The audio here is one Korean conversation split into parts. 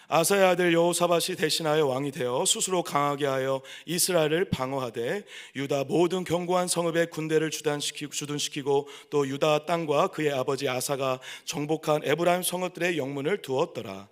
아사의 아들 여호사밧이 대신하여 왕이 되어 스스로 강하게 하여 이스라엘을 방어하되 유다 모든 견고한 성읍에 군대를 주둔시키고 또 유다 땅과 그의 아버지 아사가 정복한 에브라임 성읍들의 영문을 두었더라.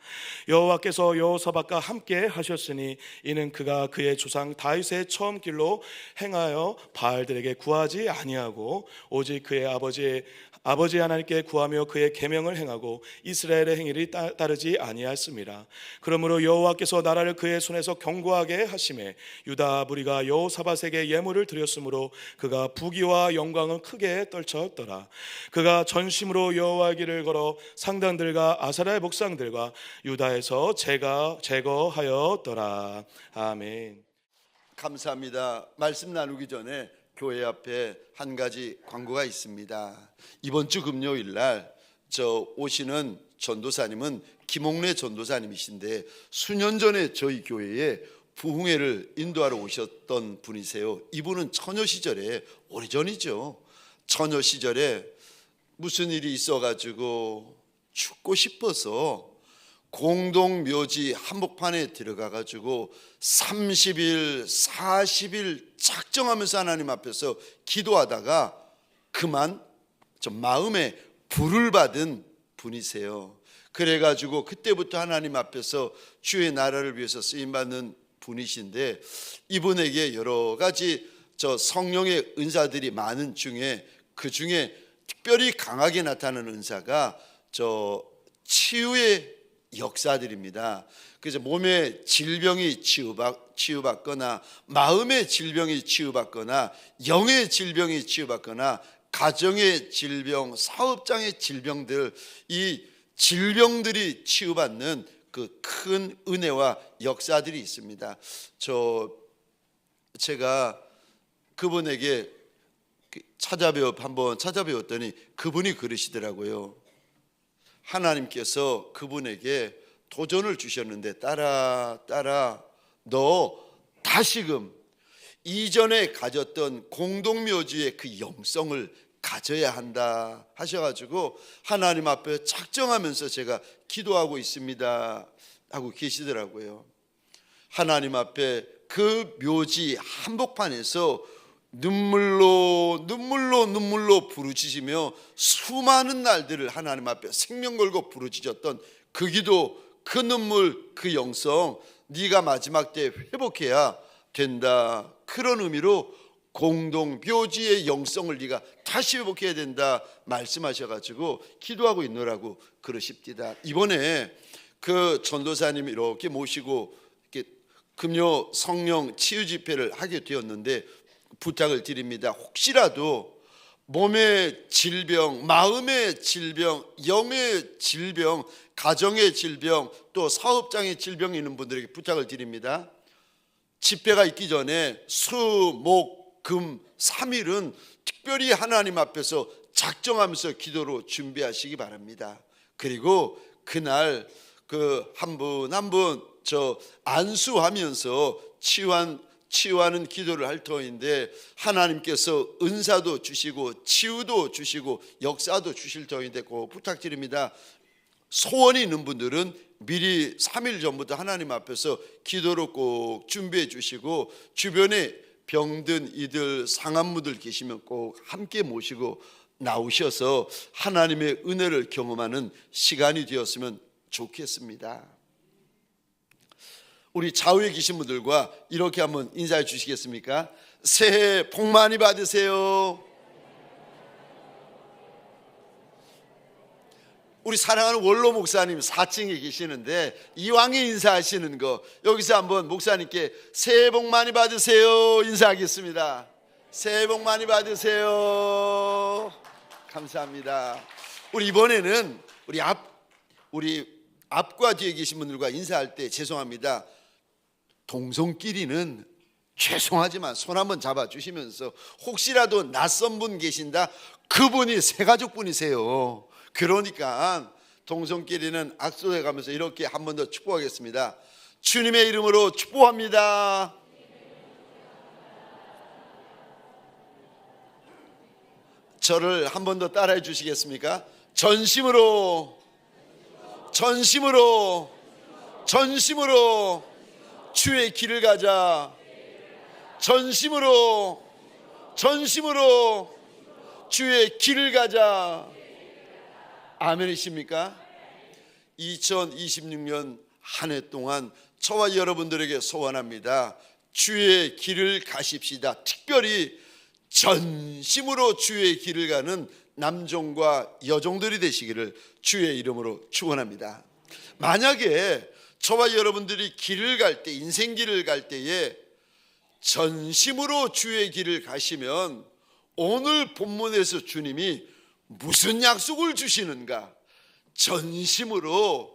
여호와께서 여호사밧과 함께 하셨으니 이는 그가 그의 조상 다윗의 처음 길로 행하여 바알들에게 구하지 아니하고 오직 그의 아버지 하나님께 구하며 그의 계명을 행하고 이스라엘의 행위를 따르지 아니하였습니다. 그러므로 여호와께서 나라를 그의 손에서 견고하게 하심에 유다 무리가 여호사밧에게 예물을 드렸으므로 그가 부귀와 영광은 크게 떨쳤더라. 그가 전심으로 여호와의 길을 걸어 상단들과 아사랴의 목상들과 유다에서 제거하였더라. 아멘. 감사합니다. 말씀 나누기 전에 교회 앞에 한 가지 광고가 있습니다. 이번 주 금요일 날 오시는 전도사님은 김옥래 전도사님이신데 수년 전에 저희 교회에 부흥회를 인도하러 오셨던 분이세요. 이분은 처녀 시절에, 오래전이죠, 처녀 시절에 무슨 일이 있어가지고 죽고 싶어서 공동묘지 한복판에 들어가가지고 30일 40일 작정하면서 하나님 앞에서 기도하다가 그만 좀 마음에 불을 받은 분이세요. 그래가지고 그때부터 하나님 앞에서 주의 나라를 위해서 쓰임받는 분이신데, 이분에게 여러 가지 성령의 은사들이 많은 중에 그 중에 특별히 강하게 나타나는 은사가 치유의 역사들입니다. 그래서 몸의 질병이 치유받거나 마음의 질병이 치유받거나 영의 질병이 치유받거나 가정의 질병, 사업장의 질병들, 이 질병들이 치유받는 그 큰 은혜와 역사들이 있습니다. 제가 그분에게 한번 찾아뵈었더니 그분이 그러시더라고요. 하나님께서 그분에게 도전을 주셨는데, 딸아 너 다시금 이전에 가졌던 공동묘지의 그 영성을 가져야 한다 하셔가지고 하나님 앞에 작정하면서 제가 기도하고 있습니다 하고 계시더라고요. 하나님 앞에 그 묘지 한복판에서 눈물로 부르짖으며 수많은 날들을 하나님 앞에 생명 걸고 부르짖었던 그 기도, 그 눈물, 그 영성 네가 마지막 때 회복해야 된다. 그런 의미로 공동묘지의 영성을 네가 다시 회복해야 된다 말씀하셔가지고 기도하고 있노라고 그러십니다. 이번에 그 전도사님 이렇게 모시고 이렇게 금요 성령 치유 집회를 하게 되었는데 부탁을 드립니다. 혹시라도 몸의 질병, 마음의 질병, 영의 질병, 가정의 질병, 또 사업장의 질병이 있는 분들에게 부탁을 드립니다. 집회가 있기 전에 수, 목, 금 3일은 특별히 하나님 앞에서 작정하면서 기도로 준비하시기 바랍니다. 그리고 그날 그 한 분 한 분 안수하면서 치유하는 기도를 할 터인데, 하나님께서 은사도 주시고 치유도 주시고 역사도 주실 터인데 꼭 부탁드립니다. 소원이 있는 분들은 미리 3일 전부터 하나님 앞에서 기도로 꼭 준비해 주시고, 주변에 병든 이들 상한무들 계시면 꼭 함께 모시고 나오셔서 하나님의 은혜를 경험하는 시간이 되었으면 좋겠습니다. 우리 좌우에 계신 분들과 이렇게 한번 인사해 주시겠습니까? 새해 복 많이 받으세요. 우리 사랑하는 원로 목사님 4층에 계시는데 이왕에 인사하시는 거 여기서 한번 목사님께 새해 복 많이 받으세요 인사하겠습니다. 새해 복 많이 받으세요. 감사합니다. 우리 이번에는 우리 앞과 뒤에 계신 분들과 인사할 때 죄송합니다. 동성끼리는 죄송하지만 손 한번 잡아주시면서, 혹시라도 낯선 분 계신다, 그분이 새가족분이세요. 그러니까 동성끼리는 악수해 가면서 이렇게 한 번 더 축복하겠습니다. 주님의 이름으로 축복합니다. 저를 한 번 더 따라해 주시겠습니까? 전심으로 전심으로 주의 길을 가자. 전심으로 주의 길을 가자. 아멘이십니까? 2026년 한 해 동안 저와 여러분들에게 소원합니다. 주의 길을 가십시다. 특별히 전심으로 주의 길을 가는 남종과 여종들이 되시기를 주의 이름으로 축원합니다. 만약에 저와 여러분들이 길을 갈 때, 인생길을 갈 때에 전심으로 주의 길을 가시면 오늘 본문에서 주님이 무슨 약속을 주시는가? 전심으로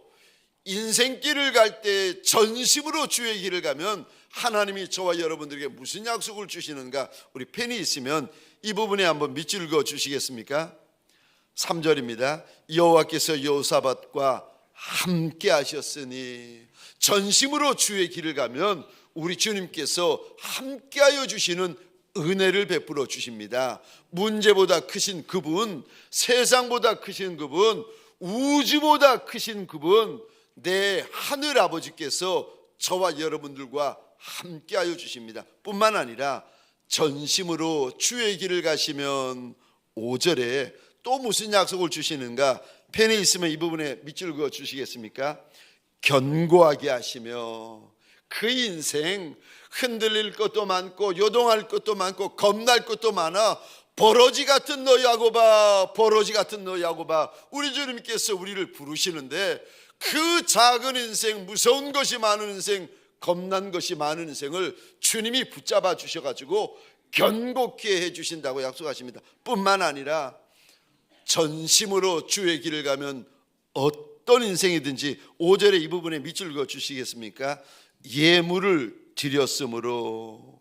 인생길을 갈 때 전심으로 주의 길을 가면 하나님이 저와 여러분들에게 무슨 약속을 주시는가? 우리 펜이 있으면 이 부분에 한번 밑줄 그어 주시겠습니까? 3절입니다. 여호와께서 여호사밧과 함께 하셨으니. 전심으로 주의 길을 가면 우리 주님께서 함께하여 주시는 은혜를 베풀어 주십니다. 문제보다 크신 그분, 세상보다 크신 그분, 우주보다 크신 그분, 내 하늘 아버지께서 저와 여러분들과 함께하여 주십니다. 뿐만 아니라 전심으로 주의 길을 가시면 5절에 또 무슨 약속을 주시는가? 펜에 있으면 이 부분에 밑줄 그어 주시겠습니까? 견고하게 하시며. 그 인생 흔들릴 것도 많고 요동할 것도 많고 겁날 것도 많아. 버러지 같은 너 야곱아, 버러지 같은 너 야곱아, 우리 주님께서 우리를 부르시는데 그 작은 인생, 무서운 것이 많은 인생, 겁난 것이 많은 인생을 주님이 붙잡아 주셔가지고 견고케 해주신다고 약속하십니다. 뿐만 아니라 전심으로 주의 길을 가면 어떤 인생이든지 5절에 이 부분에 밑줄 그어 주시겠습니까? 예물을 드렸으므로.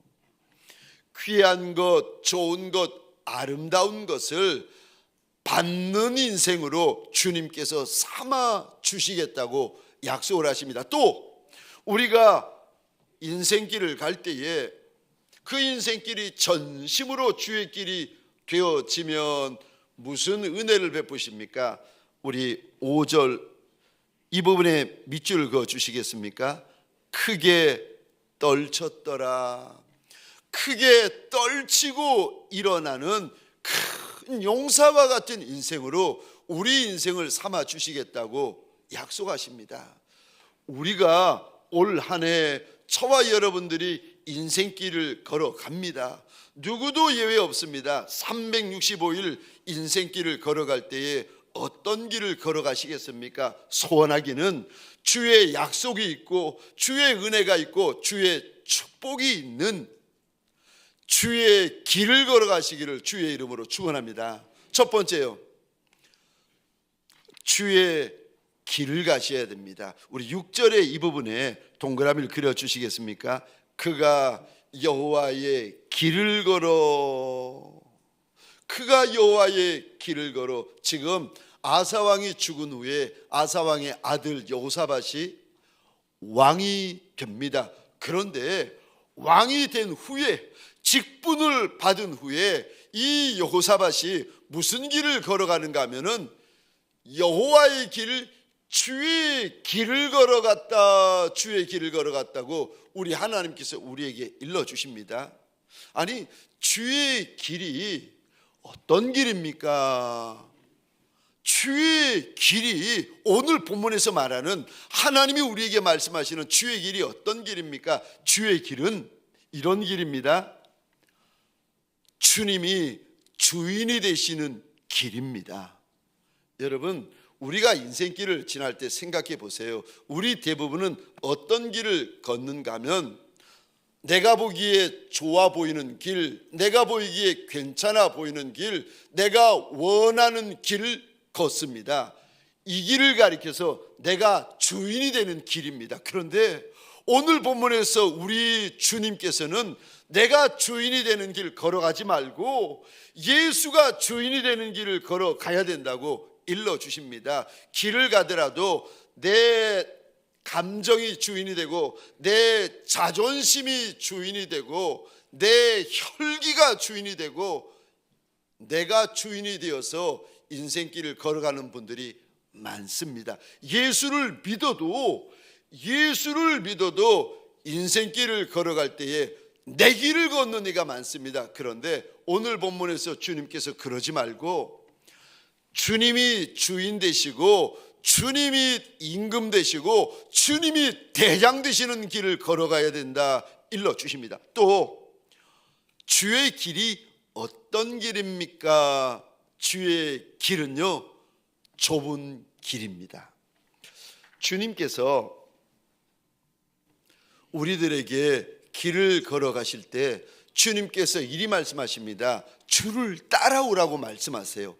귀한 것, 좋은 것, 아름다운 것을 받는 인생으로 주님께서 삼아 주시겠다고 약속을 하십니다. 또 우리가 인생길을 갈 때에 그 인생길이 전심으로 주의 길이 되어지면 무슨 은혜를 베푸십니까? 우리 5절 이 부분에 밑줄을 그어 주시겠습니까? 크게 떨쳤더라. 크게 떨치고 일어나는 큰 용사와 같은 인생으로 우리 인생을 삼아 주시겠다고 약속하십니다. 우리가 올 한 해 저와 여러분들이 인생길을 걸어갑니다. 누구도 예외 없습니다. 365일 인생길을 걸어갈 때에 어떤 길을 걸어가시겠습니까? 소원하기는 주의 약속이 있고 주의 은혜가 있고 주의 축복이 있는 주의 길을 걸어가시기를 주의 이름으로 축원합니다. 첫 번째요, 주의 길을 가셔야 됩니다. 우리 6절의 이 부분에 동그라미를 그려주시겠습니까? 그가 여호와의 길을 걸어. 그가 여호와의 길을 걸어. 지금 아사왕이 죽은 후에 아사왕의 아들 여호사밧이 왕이 됩니다. 그런데 왕이 된 후에, 직분을 받은 후에 이 여호사밧이 무슨 길을 걸어가는가 하면은 여호와의 길, 주의 길을 걸어갔다. 주의 길을 걸어갔다고 우리 하나님께서 우리에게 일러주십니다. 아니, 주의 길이 어떤 길입니까? 주의 길이 오늘 본문에서 말하는, 하나님이 우리에게 말씀하시는 주의 길이 어떤 길입니까? 주의 길은 이런 길입니다. 주님이 주인이 되시는 길입니다. 여러분, 우리가 인생길을 지날 때 생각해 보세요. 우리 대부분은 어떤 길을 걷는가 하면 내가 보기에 좋아 보이는 길, 내가 보이기에 괜찮아 보이는 길, 내가 원하는 길을 걷습니다. 이 길을 가리켜서 내가 주인이 되는 길입니다. 그런데 오늘 본문에서 우리 주님께서는 내가 주인이 되는 길 걸어가지 말고 예수가 주인이 되는 길을 걸어가야 된다고 일러주십니다. 길을 가더라도 내 감정이 주인이 되고 내 자존심이 주인이 되고 내 혈기가 주인이 되고 내가 주인이 되어서 인생길을 걸어가는 분들이 많습니다. 예수를 믿어도 예수를 믿어도 인생길을 걸어갈 때에 내 길을 걷는 이가 많습니다. 그런데 오늘 본문에서 주님께서 그러지 말고 주님이 주인 되시고 주님이 임금 되시고 주님이 대장 되시는 길을 걸어가야 된다 일러 주십니다. 또 주의 길이 어떤 길입니까? 주의 길은요, 좁은 길입니다. 주님께서 우리들에게 길을 걸어가실 때 주님께서 이리 말씀하십니다. 주를 따라오라고 말씀하세요.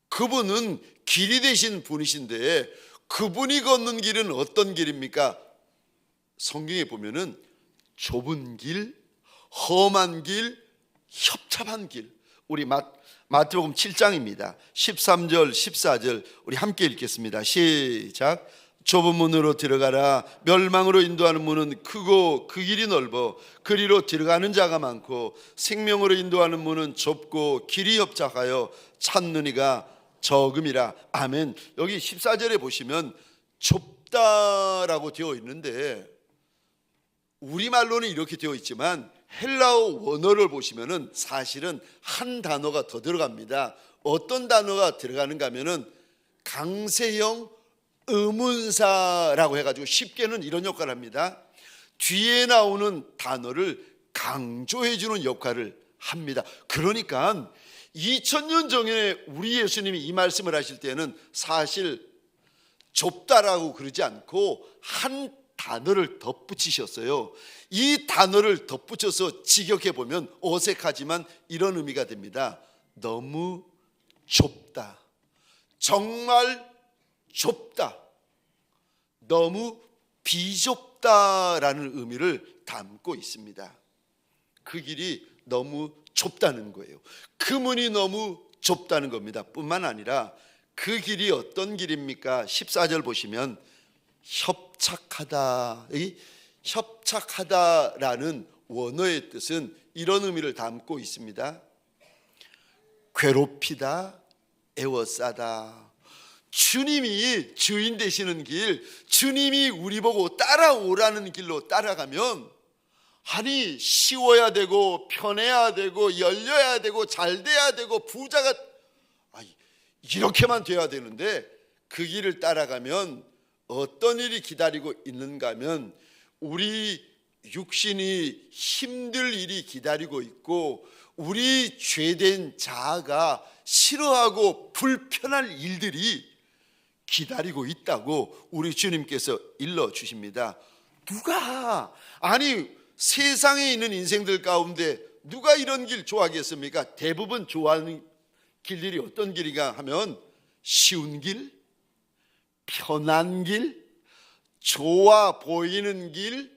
그분은 길이 되신 분이신데 그분이 걷는 길은 어떤 길입니까? 성경에 보면은 좁은 길, 험한 길, 협잡한 길. 우리 마태복음 7장입니다. 13절, 14절 우리 함께 읽겠습니다. 시작. 좁은 문으로 들어가라. 멸망으로 인도하는 문은 크고 그 길이 넓어 그리로 들어가는 자가 많고 생명으로 인도하는 문은 좁고 길이 협착하여 찾는 이가 적음이라. 아멘. 여기 14절에 보시면 좁다라고 되어 있는데 우리말로는 이렇게 되어 있지만 헬라어 원어를 보시면은 사실은 한 단어가 더 들어갑니다. 어떤 단어가 들어가는가 하면은 강세형 의문사라고 해가지고 쉽게는 이런 역할을 합니다. 뒤에 나오는 단어를 강조해주는 역할을 합니다. 그러니까 2000년 전에 우리 예수님이 이 말씀을 하실 때는 사실 좁다라고 그러지 않고 한 단어를 덧붙이셨어요. 이 단어를 덧붙여서 직역해 보면 어색하지만 이런 의미가 됩니다. 너무 좁다. 정말 좁다. 너무 비좁다라는 의미를 담고 있습니다. 그 길이 너무 좁다는 거예요. 그 문이 너무 좁다는 겁니다. 뿐만 아니라 그 길이 어떤 길입니까? 14절 보시면 협착하다. 이 협착하다라는 원어의 뜻은 이런 의미를 담고 있습니다. 괴롭히다, 애워싸다. 주님이 주인 되시는 길, 주님이 우리 보고 따라오라는 길로 따라가면 아니 쉬워야 되고 편해야 되고 열려야 되고 잘 돼야 되고 부자가 이렇게만 돼야 되는데 그 길을 따라가면 어떤 일이 기다리고 있는가 하면 우리 육신이 힘들 일이 기다리고 있고 우리 죄된 자아가 싫어하고 불편할 일들이 기다리고 있다고 우리 주님께서 일러주십니다. 누가 아니 세상에 있는 인생들 가운데 누가 이런 길 좋아하겠습니까? 대부분 좋아하는 길들이 어떤 길인가 하면 쉬운 길, 편한 길, 좋아 보이는 길,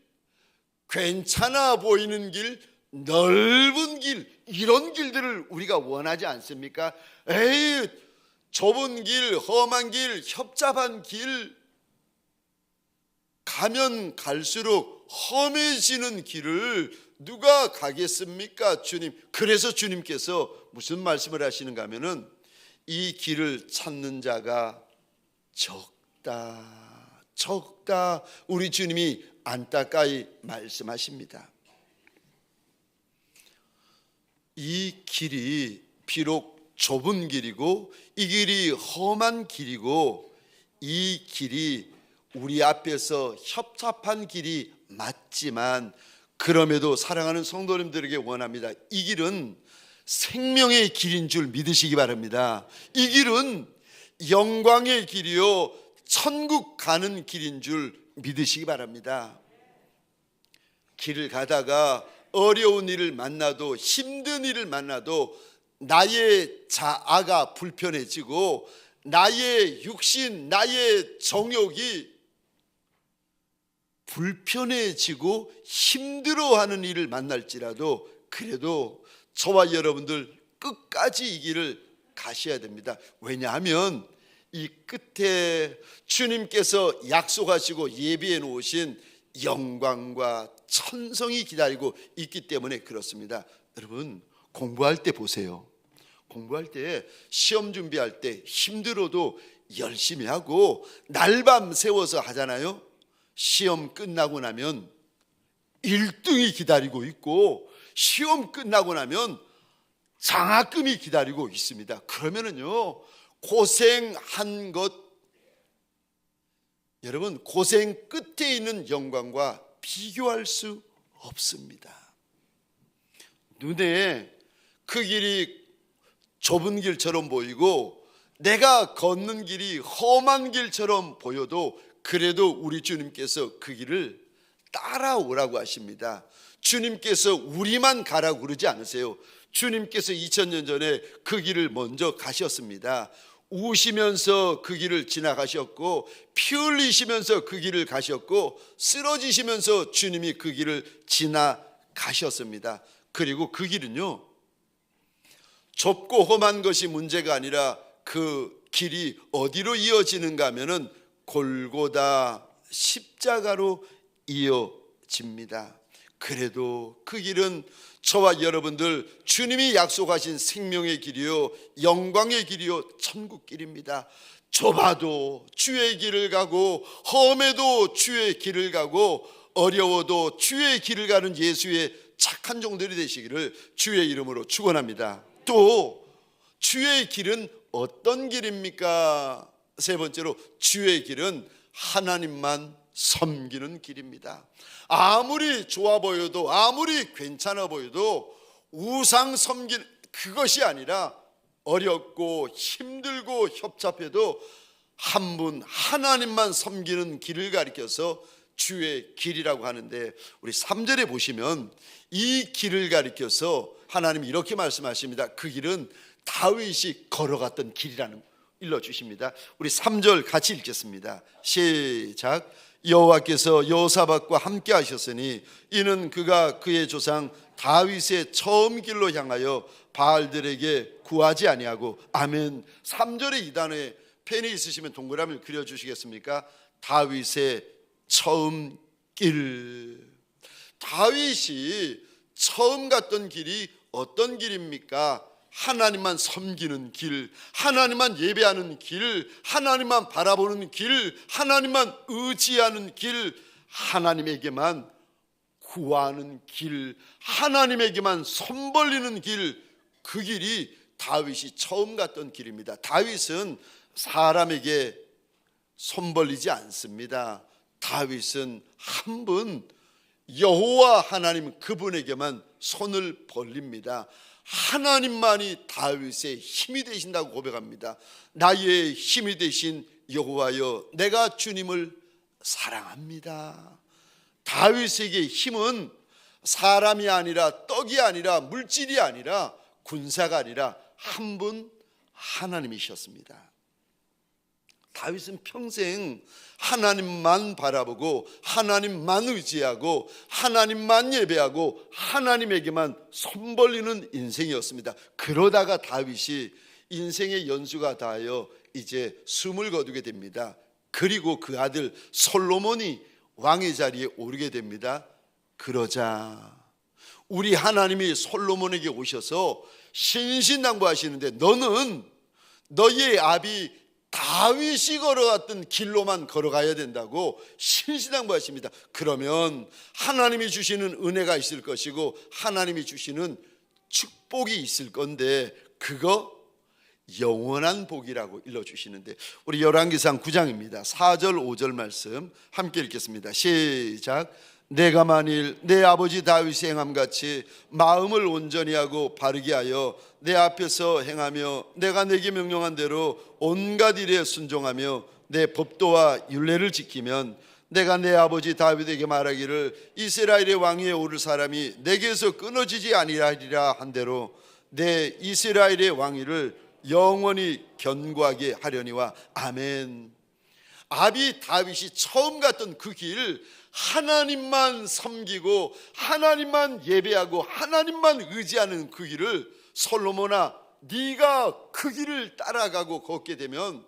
괜찮아 보이는 길, 넓은 길, 이런 길들을 우리가 원하지 않습니까? 에이, 좁은 길, 험한 길, 협잡한 길, 가면 갈수록 험해지는 길을 누가 가겠습니까? 주님. 그래서 주님께서 무슨 말씀을 하시는가 하면은 이 길을 찾는 자가 적다. 우리 주님이 안타까이 말씀하십니다. 이 길이 비록 좁은 길이고 이 길이 험한 길이고 이 길이 우리 앞에서 협잡한 길이 맞지만 그럼에도 사랑하는 성도님들에게 원합니다. 이 길은 생명의 길인 줄 믿으시기 바랍니다. 이 길은 영광의 길이요 천국 가는 길인 줄 믿으시기 바랍니다. 길을 가다가 어려운 일을 만나도 힘든 일을 만나도 나의 자아가 불편해지고 나의 육신, 나의 정욕이 불편해지고 힘들어하는 일을 만날지라도 그래도 저와 여러분들 끝까지 이 길을 가셔야 됩니다. 왜냐하면 이 끝에 주님께서 약속하시고 예비해 놓으신 영광과 천성이 기다리고 있기 때문에 그렇습니다. 여러분 공부할 때 보세요. 공부할 때 시험 준비할 때 힘들어도 열심히 하고 날밤 새워서 하잖아요. 시험 끝나고 나면 1등이 기다리고 있고 시험 끝나고 나면 장학금이 기다리고 있습니다. 그러면은요, 고생한 것, 여러분, 고생 끝에 있는 영광과 비교할 수 없습니다. 눈에 그 길이 좁은 길처럼 보이고 내가 걷는 길이 험한 길처럼 보여도 그래도 우리 주님께서 그 길을 따라오라고 하십니다. 주님께서 우리만 가라고 그러지 않으세요. 주님께서 2000년 전에 그 길을 먼저 가셨습니다. 우시면서 그 길을 지나가셨고 피 흘리시면서 그 길을 가셨고 쓰러지시면서 주님이 그 길을 지나가셨습니다. 그리고 그 길은요, 좁고 험한 것이 문제가 아니라 그 길이 어디로 이어지는가 하면은 골고다 십자가로 이어집니다. 그래도 그 길은 저와 여러분들 주님이 약속하신 생명의 길이요, 영광의 길이요, 천국 길입니다. 좁아도 주의 길을 가고 험해도 주의 길을 가고 어려워도 주의 길을 가는 예수의 착한 종들이 되시기를 주의 이름으로 축원합니다. 또 주의 길은 어떤 길입니까? 세 번째로, 주의 길은 하나님만 섬기는 길입니다. 아무리 좋아 보여도 아무리 괜찮아 보여도 우상 섬기는 그것이 아니라 어렵고 힘들고 협잡해도 한 분 하나님만 섬기는 길을 가리켜서 주의 길이라고 하는데, 우리 3절에 보시면 이 길을 가리켜서 하나님이 이렇게 말씀하십니다. 그 길은 다윗이 걸어갔던 길이라는 일러주십니다. 우리 3절 같이 읽겠습니다. 시작. 여호와께서 여호사밧과 함께 하셨으니 이는 그가 그의 조상 다윗의 처음 길로 향하여 바알들에게 구하지 아니하고. 아멘. 3절의 이 단어에 펜이 있으시면 동그라미를 그려주시겠습니까? 다윗의 처음 길. 다윗이 처음 갔던 길이 어떤 길입니까? 하나님만 섬기는 길, 하나님만 예배하는 길, 하나님만 바라보는 길, 하나님만 의지하는 길, 하나님에게만 구하는 길, 하나님에게만 손 벌리는 길, 그 길이 다윗이 처음 갔던 길입니다. 다윗은 사람에게 손 벌리지 않습니다. 다윗은 한 분 여호와 하나님 그분에게만 손을 벌립니다. 하나님만이 다윗의 힘이 되신다고 고백합니다. 나의 힘이 되신 여호와여, 내가 주님을 사랑합니다. 다윗에게 힘은 사람이 아니라 떡이 아니라 물질이 아니라 군사가 아니라 한 분 하나님이셨습니다. 다윗은 평생 하나님만 바라보고 하나님만 의지하고 하나님만 예배하고 하나님에게만 손 벌리는 인생이었습니다. 그러다가 다윗이 인생의 연수가 다하여 이제 숨을 거두게 됩니다. 그리고 그 아들 솔로몬이 왕의 자리에 오르게 됩니다. 그러자 우리 하나님이 솔로몬에게 오셔서 신신당부하시는데, 너는 너희의 아비 다윗이 걸어갔던 길로만 걸어가야 된다고 신신당부하십니다. 그러면 하나님이 주시는 은혜가 있을 것이고 하나님이 주시는 축복이 있을 건데, 그거 영원한 복이라고 일러주시는데, 우리 열왕기상 9장입니다 4절 5절 말씀 함께 읽겠습니다. 시작. 내가 만일 내 아버지 다윗의 행함같이 마음을 온전히 하고 바르게 하여 내 앞에서 행하며 내가 내게 명령한 대로 온갖 일에 순종하며 내 법도와 율례를 지키면, 내가 내 아버지 다윗에게 말하기를 이스라엘의 왕위에 오를 사람이 내게서 끊어지지 아니하리라 한 대로 내 이스라엘의 왕위를 영원히 견고하게 하려니와. 아멘. 아비 다윗이 처음 갔던 그 길, 하나님만 섬기고 하나님만 예배하고 하나님만 의지하는 그 길을, 솔로몬아, 네가 그 길을 따라가고 걷게 되면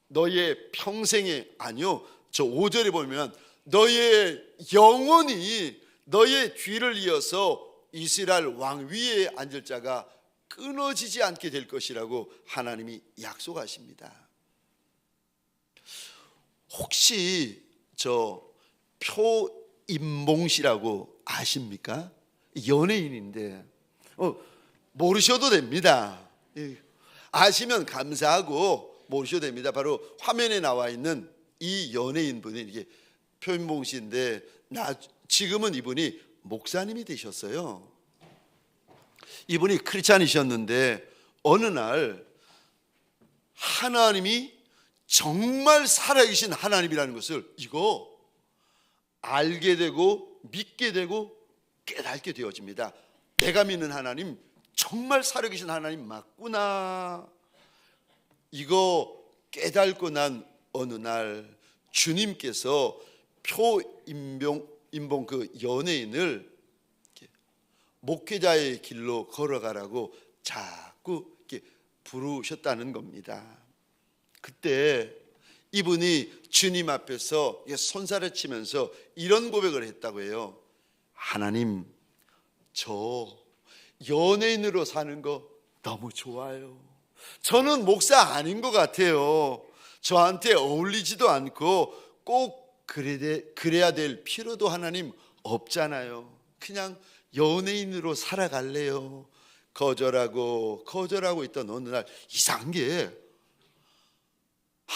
너의 평생에, 아니요, 저 5절에 보면 너의 영원히 너의 뒤를 이어서 이스라엘 왕위에 앉을 자가 끊어지지 않게 될 것이라고 하나님이 약속하십니다. 혹시 저 표임봉 씨라고 아십니까? 연예인인데 모르셔도 됩니다. 아시면 감사하고 모르셔도 됩니다. 바로 화면에 나와 있는 이 연예인분이 이게 표임봉 씨인데 지금은 이분이 목사님이 되셨어요. 이분이 크리스찬이셨는데 어느 날 하나님이 정말 살아계신 하나님이라는 것을 이거 알게 되고 믿게 되고 깨닫게 되어집니다. 내가 믿는 하나님 정말 살아계신 하나님 맞구나. 이거 깨닫고 난 어느 날 주님께서 표임봉 그 연예인을 목회자의 길로 걸어가라고 자꾸 이렇게 부르셨다는 겁니다. 그때 이분이 주님 앞에서 손살을 치면서 이런 고백을 했다고 해요. 하나님, 저 연예인으로 사는 거 너무 좋아요. 저는 목사 아닌 것 같아요. 저한테 어울리지도 않고 꼭 그래야 될 필요도 하나님 없잖아요. 그냥 연예인으로 살아갈래요. 거절하고 거절하고 있던 어느 날 이상한 게,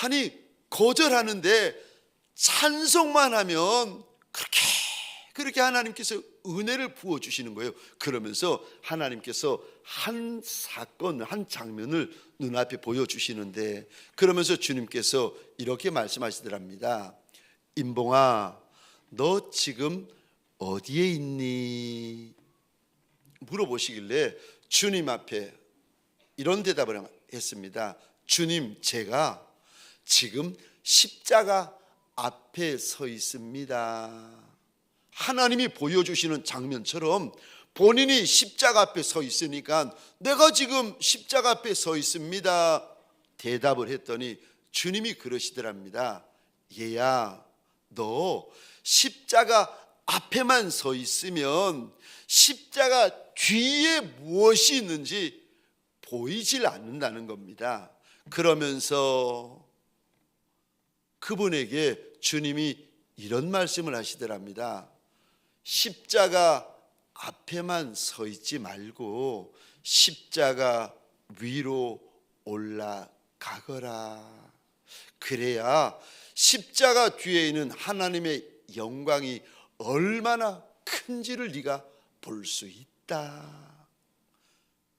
아니 거절하는데 찬송만 하면 그렇게 하나님께서 은혜를 부어주시는 거예요. 그러면서 하나님께서 한 사건, 한 장면을 눈앞에 보여주시는데, 그러면서 주님께서 이렇게 말씀하시더랍니다. 임봉아, 너 지금 어디에 있니? 물어보시길래 주님 앞에 이런 대답을 했습니다. 주님, 제가 지금 십자가 앞에 서 있습니다. 하나님이 보여주시는 장면처럼 본인이 십자가 앞에 서 있으니까 내가 지금 십자가 앞에 서 있습니다 대답을 했더니 주님이 그러시더랍니다. 얘야, 너 십자가 앞에만 서 있으면 십자가 뒤에 무엇이 있는지 보이질 않는다는 겁니다. 그러면서 그분에게 주님이 이런 말씀을 하시더랍니다. 십자가 앞에만 서 있지 말고 십자가 위로 올라가거라. 그래야 십자가 뒤에 있는 하나님의 영광이 얼마나 큰지를 네가 볼 수 있다.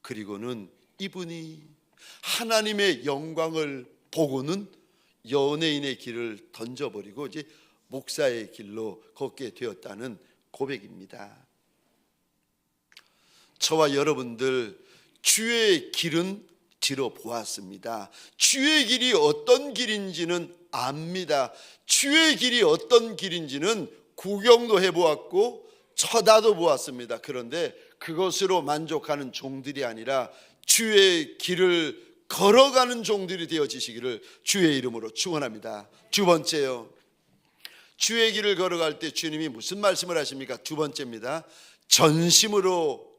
그리고는 이분이 하나님의 영광을 보고는 연예인의 길을 던져버리고 이제 목사의 길로 걷게 되었다는 고백입니다. 저와 여러분들 주의 길은 들어보았습니다. 주의 길이 어떤 길인지는 압니다. 주의 길이 어떤 길인지는 구경도 해보았고 쳐다도 보았습니다. 그런데 그것으로 만족하는 종들이 아니라 주의 길을 걸어가는 종들이 되어지시기를 주의 이름으로 축원합니다. 두 번째요, 주의 길을 걸어갈 때 주님이 무슨 말씀을 하십니까? 두 번째입니다. 전심으로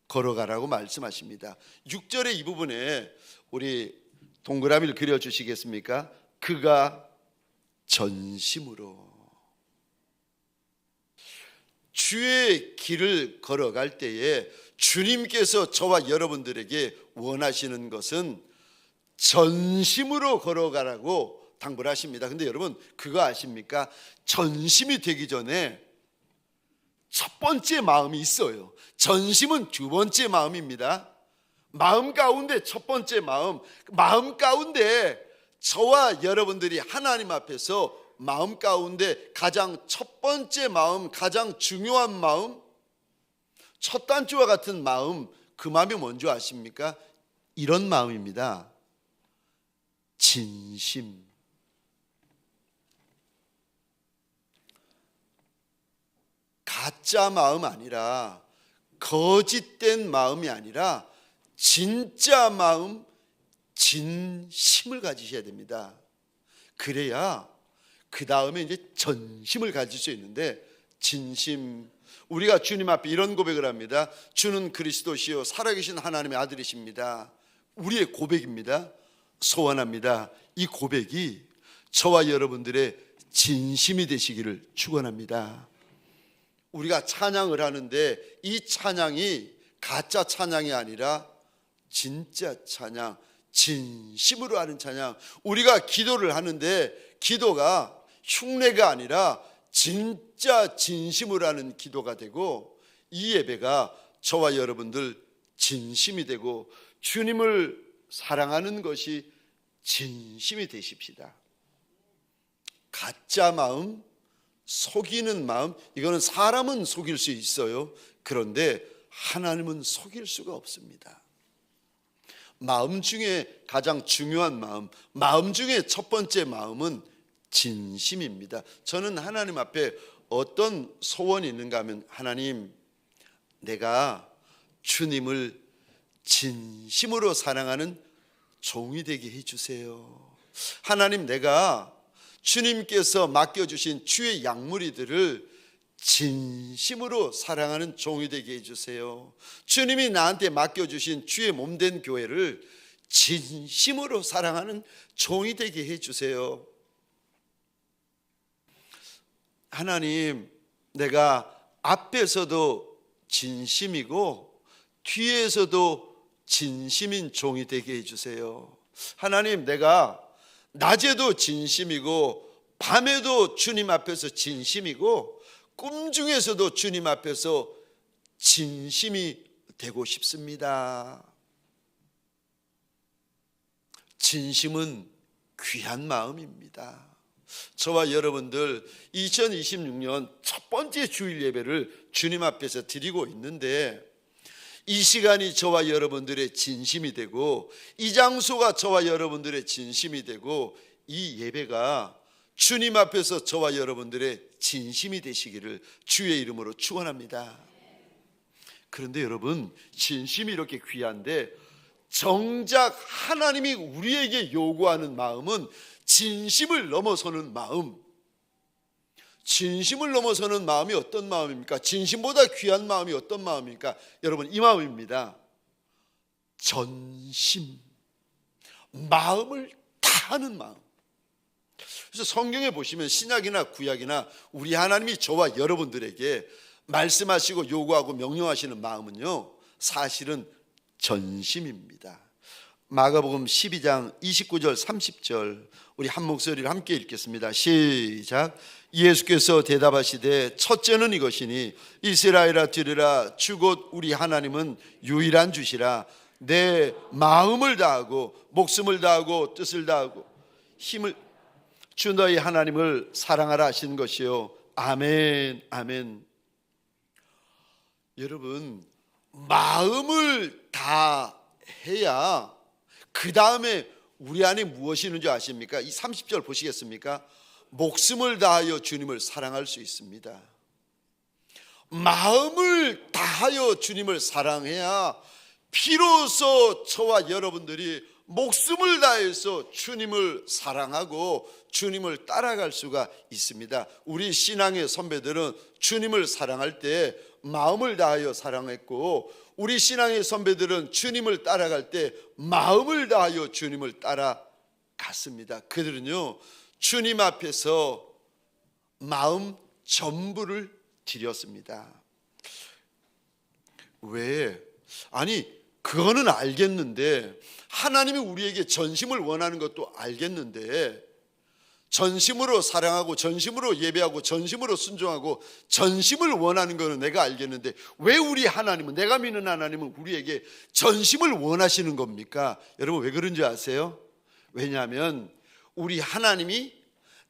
걸어가라고 말씀하십니다. 6절의 이 부분에 우리 동그라미를 그려주시겠습니까? 그가 전심으로. 주의 길을 걸어갈 때에 주님께서 저와 여러분들에게 원하시는 것은 전심으로 걸어가라고 당부를 하십니다. 근데 여러분 그거 아십니까? 전심이 되기 전에 첫 번째 마음이 있어요. 전심은 두 번째 마음입니다. 마음 가운데 첫 번째 마음 가운데 저와 여러분들이 하나님 앞에서 마음 가운데 가장 첫 번째 마음, 가장 중요한 마음, 첫 단추와 같은 마음, 그 마음이 뭔지 아십니까? 이런 마음입니다. 진심. 가짜 마음 아니라, 거짓된 마음이 아니라 진짜 마음, 진심을 가지셔야 됩니다. 그래야 그 다음에 이제 전심을 가질 수 있는데, 진심. 우리가 주님 앞에 이런 고백을 합니다. 주는 그리스도시요 살아계신 하나님의 아들이십니다. 우리의 고백입니다. 소원합니다. 이 고백이 저와 여러분들의 진심이 되시기를 축원합니다. 우리가 찬양을 하는데 이 찬양이 가짜 찬양이 아니라 진짜 찬양, 진심으로 하는 찬양. 우리가 기도를 하는데 기도가 흉내가 아니라 진짜 진심으로 하는 기도가 되고, 이 예배가 저와 여러분들 진심이 되고 주님을 사랑하는 것이 진심이 되십시다. 가짜 마음, 속이는 마음, 이거는 사람은 속일 수 있어요. 그런데 하나님은 속일 수가 없습니다. 마음 중에 가장 중요한 마음 중에 첫 번째 마음은 진심입니다. 저는 하나님 앞에 어떤 소원이 있는가 하면, 하나님, 내가 주님을 진심으로 사랑하는 종이 되게 해주세요. 하나님, 내가 주님께서 맡겨주신 주의 양무리들을 진심으로 사랑하는 종이 되게 해주세요. 주님이 나한테 맡겨주신 주의 몸된 교회를 진심으로 사랑하는 종이 되게 해주세요. 하나님, 내가 앞에서도 진심이고 뒤에서도 진심인 종이 되게 해주세요. 하나님, 내가 낮에도 진심이고 밤에도 주님 앞에서 진심이고 꿈 중에서도 주님 앞에서 진심이 되고 싶습니다. 진심은 귀한 마음입니다. 저와 여러분들 2026년 첫 번째 주일 예배를 주님 앞에서 드리고 있는데, 이 시간이 저와 여러분들의 진심이 되고 이 장소가 저와 여러분들의 진심이 되고 이 예배가 주님 앞에서 저와 여러분들의 진심이 되시기를 주의 이름으로 축원합니다. 그런데 여러분, 진심이 이렇게 귀한데 정작 하나님이 우리에게 요구하는 마음은 진심을 넘어서는 마음. 진심을 넘어서는 마음이 어떤 마음입니까? 진심보다 귀한 마음이 어떤 마음입니까? 여러분, 이 마음입니다. 전심, 마음을 다하는 마음. 그래서 성경에 보시면 신약이나 구약이나 우리 하나님이 저와 여러분들에게 말씀하시고 요구하고 명령하시는 마음은요, 사실은 전심입니다. 마가복음 12장 29절 30절 우리 한 목소리를 함께 읽겠습니다. 시작. 예수께서 대답하시되 첫째는 이것이니 이스라엘아 들으라, 주 곧 우리 하나님은 유일한 주시라. 내 마음을 다하고 목숨을 다하고 뜻을 다하고 힘을 주 너희 하나님을 사랑하라 하시는 것이요. 아멘, 아멘. 여러분, 마음을 다 해야 그 다음에 우리 안에 무엇이 있는 줄 아십니까? 이 30절 보시겠습니까? 목숨을 다하여 주님을 사랑할 수 있습니다. 마음을 다하여 주님을 사랑해야 비로소 저와 여러분들이 목숨을 다해서 주님을 사랑하고 주님을 따라갈 수가 있습니다. 우리 신앙의 선배들은 주님을 사랑할 때 마음을 다하여 사랑했고, 우리 신앙의 선배들은 주님을 따라갈 때 마음을 다하여 주님을 따라갔습니다. 그들은요, 주님 앞에서 마음 전부를 드렸습니다. 왜? 아니, 그거는 알겠는데, 하나님이 우리에게 전심을 원하는 것도 알겠는데, 전심으로 사랑하고 전심으로 예배하고 전심으로 순종하고 전심을 원하는 것은 내가 알겠는데, 왜 우리 하나님은, 내가 믿는 하나님은 우리에게 전심을 원하시는 겁니까? 여러분, 왜 그런지 아세요? 왜냐하면 우리 하나님이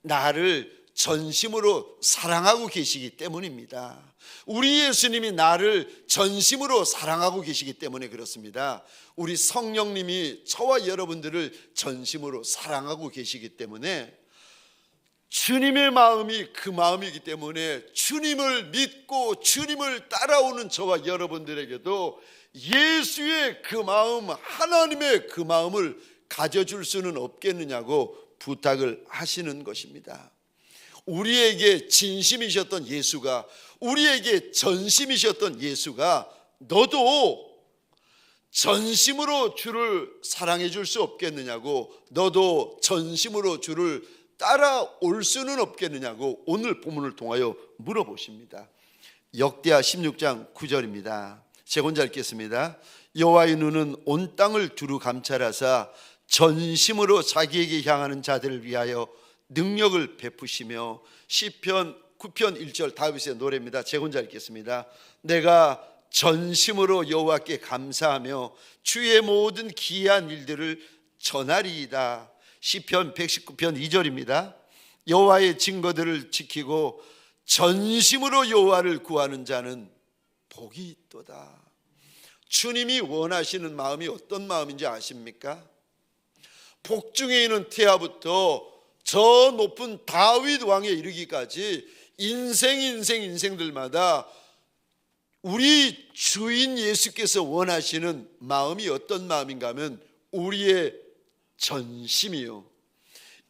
나를 전심으로 사랑하고 계시기 때문입니다. 우리 예수님이 나를 전심으로 사랑하고 계시기 때문에 그렇습니다. 우리 성령님이 저와 여러분들을 전심으로 사랑하고 계시기 때문에, 주님의 마음이 그 마음이기 때문에 주님을 믿고 주님을 따라오는 저와 여러분들에게도 예수의 그 마음, 하나님의 그 마음을 가져줄 수는 없겠느냐고 부탁을 하시는 것입니다. 우리에게 진심이셨던 예수가, 우리에게 전심이셨던 예수가 너도 전심으로 주를 사랑해 줄 수 없겠느냐고, 너도 전심으로 주를 따라올 수는 없겠느냐고 오늘 본문을 통하여 물어보십니다. 역대하 16장 9절입니다. 제가 혼자 읽겠습니다. 여호와의 눈은 온 땅을 두루 감찰하사 전심으로 자기에게 향하는 자들을 위하여 능력을 베푸시며. 시편 9편 1절 다윗의 노래입니다. 제가 혼자 읽겠습니다. 내가 전심으로 여호와께 감사하며 주의 모든 기이한 일들을 전하리이다. 시편 119편 2절입니다. 여호와의 증거들을 지키고 전심으로 여호와를 구하는 자는 복이 있도다. 주님이 원하시는 마음이 어떤 마음인지 아십니까? 복중에 있는 태아부터 저 높은 다윗 왕에 이르기까지 인생들마다 우리 주인 예수께서 원하시는 마음이 어떤 마음인가 하면 우리의 전심이요,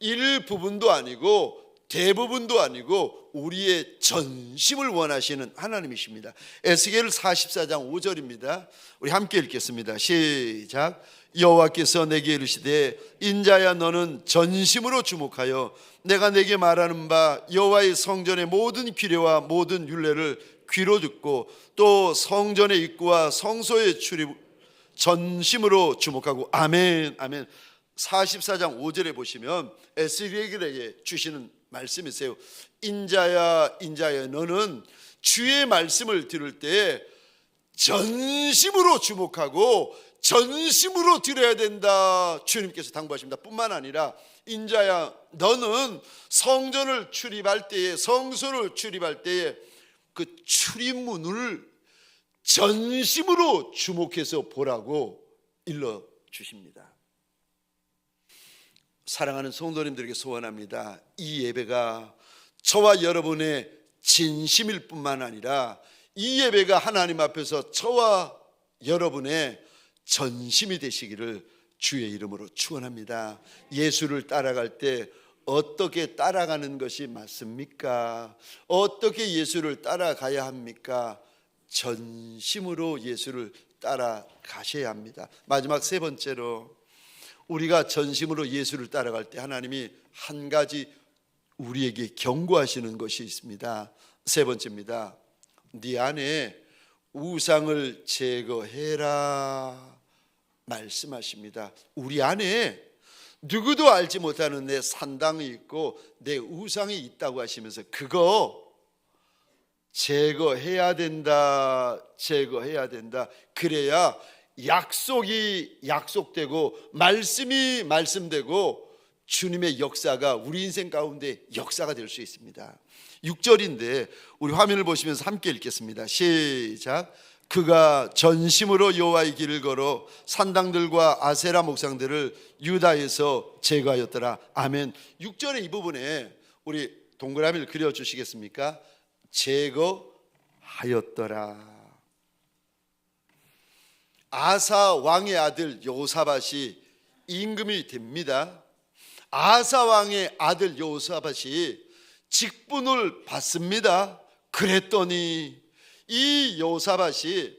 일부분도 아니고 대부분도 아니고 우리의 전심을 원하시는 하나님이십니다. 에스겔 44장 5절입니다. 우리 함께 읽겠습니다. 시작. 여호와께서 내게 이르시되 인자야 너는 전심으로 주목하여 내가 내게 말하는 바 여호와의 성전의 모든 규례와 모든 율례를 귀로 듣고 또 성전의 입구와 성소의 출입 전심으로 주목하고. 아멘 아멘. 44장 5절에 보시면 에스겔에게 주시는 말씀이세요. 인자야 너는 주의 말씀을 들을 때 전심으로 주목하고 전심으로 들어야 된다. 주님께서 당부하십니다. 뿐만 아니라 인자야 너는 성전을 출입할 때에, 성소를 출입할 때에 그 출입문을 전심으로 주목해서 보라고 일러 주십니다. 사랑하는 성도님들에게 소원합니다. 이 예배가 저와 여러분의 진심일 뿐만 아니라 이 예배가 하나님 앞에서 저와 여러분의 전심이 되시기를 주의 이름으로 축원합니다. 예수를 따라갈 때 어떻게 따라가는 것이 맞습니까? 어떻게 예수를 따라가야 합니까? 전심으로 예수를 따라가셔야 합니다. 마지막 세 번째로, 우리가 전심으로 예수를 따라갈 때 하나님이 한 가지 우리에게 경고하시는 것이 있습니다. 세 번째입니다. 네 안에 우상을 제거해라 말씀하십니다. 우리 안에 누구도 알지 못하는 내 산당이 있고 내 우상이 있다고 하시면서 그거 제거해야 된다. 그래야 약속이 약속되고 말씀이 말씀되고 주님의 역사가 우리 인생 가운데 역사가 될 수 있습니다. 6절인데 우리 화면을 보시면서 함께 읽겠습니다. 시작. 그가 전심으로 여호와의 길을 걸어 산당들과 아세라 목상들을 유다에서 제거하였더라. 아멘. 6절의 이 부분에 우리 동그라미를 그려주시겠습니까? 제거하였더라. 아사 왕의 아들 여호사밧이 임금이 됩니다. 아사 왕의 아들 여호사밧이 직분을 받습니다. 그랬더니 이 여호사밧이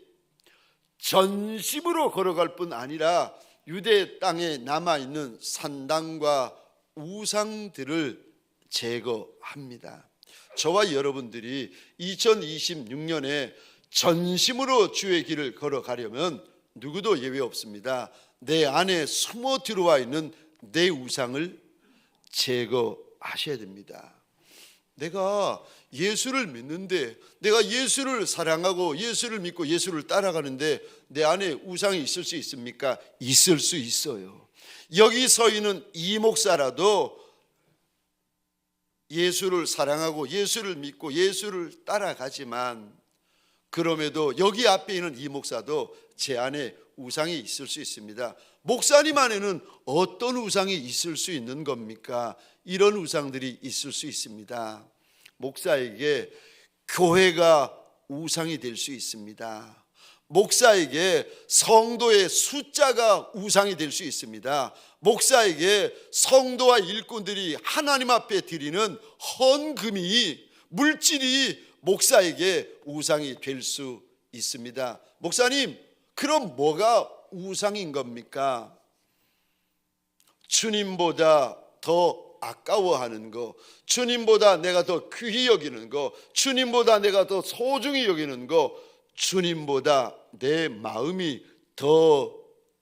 전심으로 걸어갈 뿐 아니라 유대 땅에 남아있는 산당과 우상들을 제거합니다. 저와 여러분들이 2026년에 전심으로 주의 길을 걸어가려면 누구도 예외 없습니다. 내 안에 숨어 들어와 있는 내 우상을 제거하셔야 됩니다. 내가 예수를 믿는데, 내가 예수를 사랑하고 예수를 믿고 예수를 따라가는데 내 안에 우상이 있을 수 있습니까? 있을 수 있어요. 여기 서 있는 이 목사라도 예수를 사랑하고 예수를 믿고 예수를 따라가지만, 그럼에도 여기 앞에 있는 이 목사도 제 안에 우상이 있을 수 있습니다. 목사님 안에는 어떤 우상이 있을 수 있는 겁니까? 이런 우상들이 있을 수 있습니다. 목사에게 교회가 우상이 될 수 있습니다. 목사에게 성도의 숫자가 우상이 될 수 있습니다. 목사에게 성도와 일꾼들이 하나님 앞에 드리는 헌금이, 물질이 목사에게 우상이 될 수 있습니다. 목사님, 그럼 뭐가 우상인 겁니까? 주님보다 더 아까워하는 거, 주님보다 내가 더 귀히 여기는 거, 주님보다 내가 더 소중히 여기는 거, 주님보다 내 마음이 더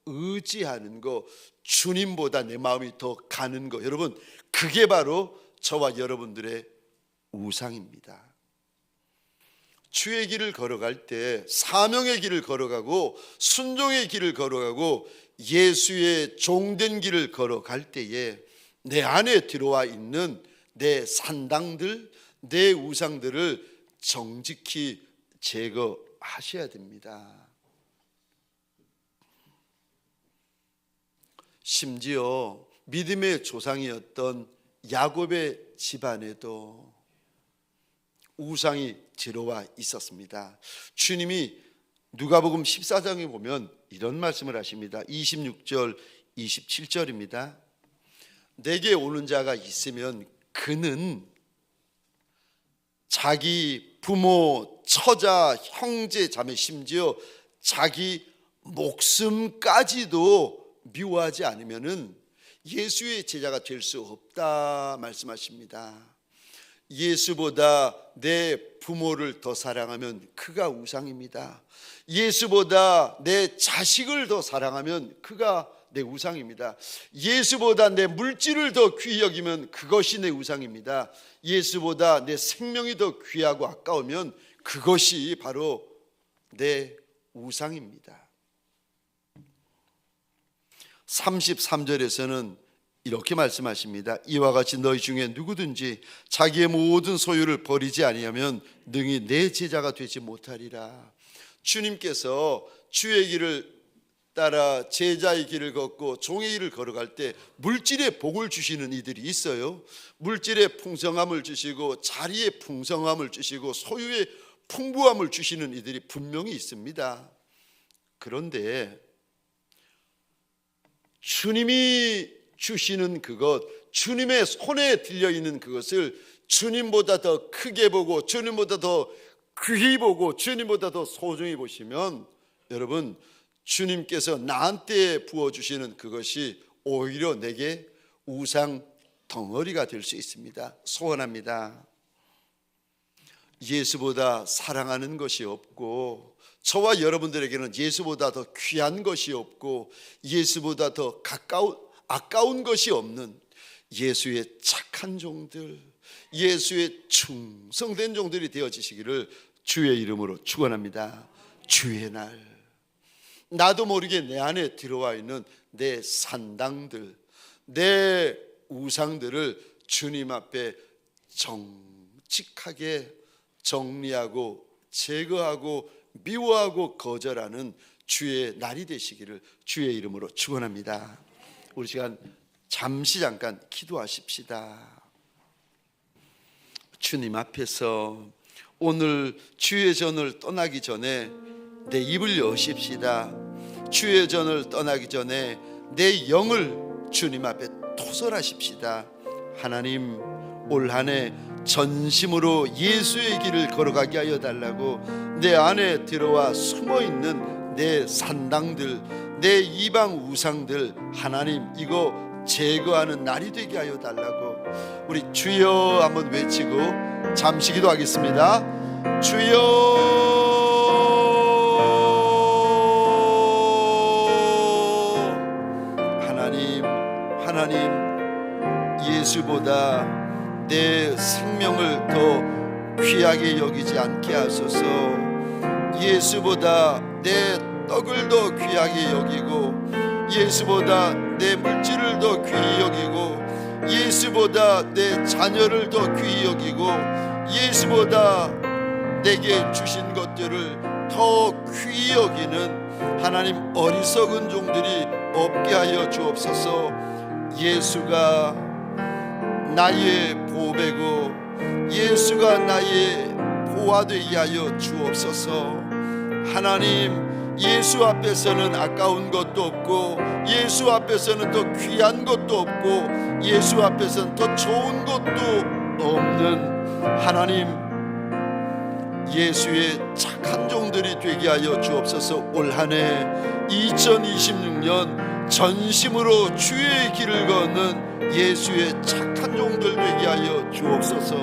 의지하는 거, 주님보다 내 마음이 더 가는 거, 여러분 그게 바로 저와 여러분들의 우상입니다. 주의 길을 걸어갈 때 사명의 길을 걸어가고 순종의 길을 걸어가고 예수의 종된 길을 걸어갈 때에 내 안에 들어와 있는 내 산당들, 내 우상들을 정직히 제거하셔야 됩니다. 심지어 믿음의 조상이었던 야곱의 집안에도 우상이 들어와 있었습니다. 주님이 누가복음 14장에 보면 이런 말씀을 하십니다. 26절 27절입니다. 내게 오는 자가 있으면 그는 자기 부모, 처자, 형제, 자매, 심지어 자기 목숨까지도 미워하지 않으면은 예수의 제자가 될 수 없다 말씀하십니다. 예수보다 내 부모를 더 사랑하면 그가 우상입니다. 예수보다 내 자식을 더 사랑하면 그가 내 우상입니다. 예수보다 내 물질을 더 귀히 여기면 그것이 내 우상입니다. 예수보다 내 생명이 더 귀하고 아까우면 그것이 바로 내 우상입니다. 33절에서는 이렇게 말씀하십니다. 이와 같이 너희 중에 누구든지 자기의 모든 소유를 버리지 아니하면 능히 내 제자가 되지 못하리라. 주님께서 주의 길을 따라 제자의 길을 걷고 종의 길을 걸어갈 때 물질의 복을 주시는 이들이 있어요. 물질의 풍성함을 주시고 자리의 풍성함을 주시고 소유의 풍부함을 주시는 이들이 분명히 있습니다. 그런데 주님이 주시는 그것, 주님의 손에 들려있는 그것을 주님보다 더 크게 보고 주님보다 더 귀히 보고 주님보다 더 소중히 보시면 여러분, 주님께서 나한테 부어주시는 그것이 오히려 내게 우상 덩어리가 될 수 있습니다. 소원합니다. 예수보다 사랑하는 것이 없고 저와 여러분들에게는 예수보다 더 귀한 것이 없고 예수보다 더 아까운 것이 없는 예수의 착한 종들, 예수의 충성된 종들이 되어지시기를 주의 이름으로 축원합니다. 주의 날 나도 모르게 내 안에 들어와 있는 내 산당들, 내 우상들을 주님 앞에 정직하게 정리하고 제거하고 미워하고 거절하는 주의 날이 되시기를 주의 이름으로 축원합니다. 우리 시간 잠깐 기도하십시다. 주님 앞에서 오늘 주의 전을 떠나기 전에 내 입을 여십시다. 주의 전을 떠나기 전에 내 영을 주님 앞에 토설하십시다. 하나님, 올 한 해 전심으로 예수의 길을 걸어가게 하여 달라고 내 안에 들어와 숨어있는 내 산당들, 내 이방 우상들 하나님 이거 제거하는 날이 되게 하여 달라고 우리 주여 한번 외치고 잠시 기도하겠습니다. 주여, 하나님 예수보다 내 생명을 더 귀하게 여기지 않게 하소서. 예수보다 내 떡을 더 귀하게 여기고 예수보다 내 물질을 더 귀히 여기고 예수보다 내 자녀를 더 귀히 여기고 예수보다 내게 주신 것들을 더 귀히 여기는 하나님 어리석은 종들이 없게 하여 주옵소서. 예수가 나의 보배고 예수가 나의 보화 되게 하여 주옵소서. 하나님, 예수 앞에서는 아까운 것도 없고 예수 앞에서는 더 귀한 것도 없고 예수 앞에서는 더 좋은 것도 없는 하나님, 예수의 착한 종들이 되게 하여 주옵소서. 올 한 해 2026년 전심으로 주의 길을 걷는 예수의 착한 종들 되게 하여 주옵소서.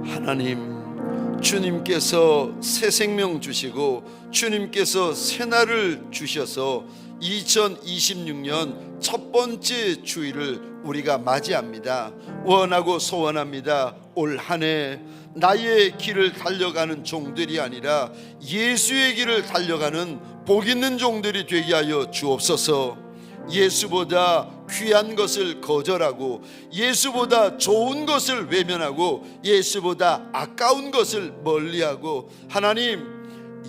하나님, 주님께서 새 생명 주시고 주님께서 새 날을 주셔서 2026년 첫 번째 주일을 우리가 맞이합니다. 원하고 소원합니다. 올 한 해 나의 길을 달려가는 종들이 아니라 예수의 길을 달려가는 복 있는 종들이 되게 하여 주옵소서. 예수보다 귀한 것을 거절하고 예수보다 좋은 것을 외면하고 예수보다 아까운 것을 멀리하고, 하나님,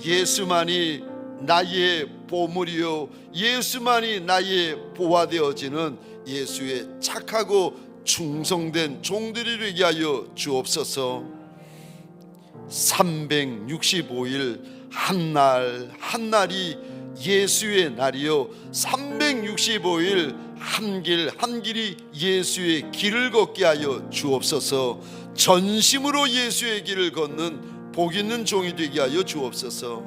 예수만이 나의 보물이요 예수만이 나의 보화 되어지는 예수의 착하고 충성된 종들이 되게 하여 주옵소서. 365일 한날 한날이 예수의 날이요 365일 한 길 한 길이 예수의 길을 걷게 하여 주옵소서. 전심으로 예수의 길을 걷는 복 있는 종이 되게 하여 주옵소서.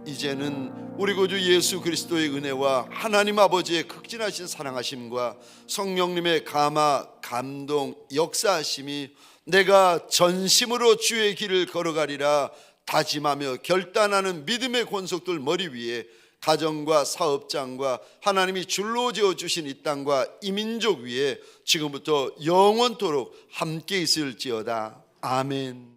이제는 우리 구주 예수 그리스도의 은혜와 하나님 아버지의 극진하신 사랑하심과 성령님의 감화 감동 역사하심이 내가 전심으로 주의 길을 걸어가리라 다짐하며 결단하는 믿음의 권속들 머리 위에 가정과 사업장과 하나님이 줄로 지어주신 이 땅과 이 민족 위에 지금부터 영원토록 함께 있을지어다. 아멘.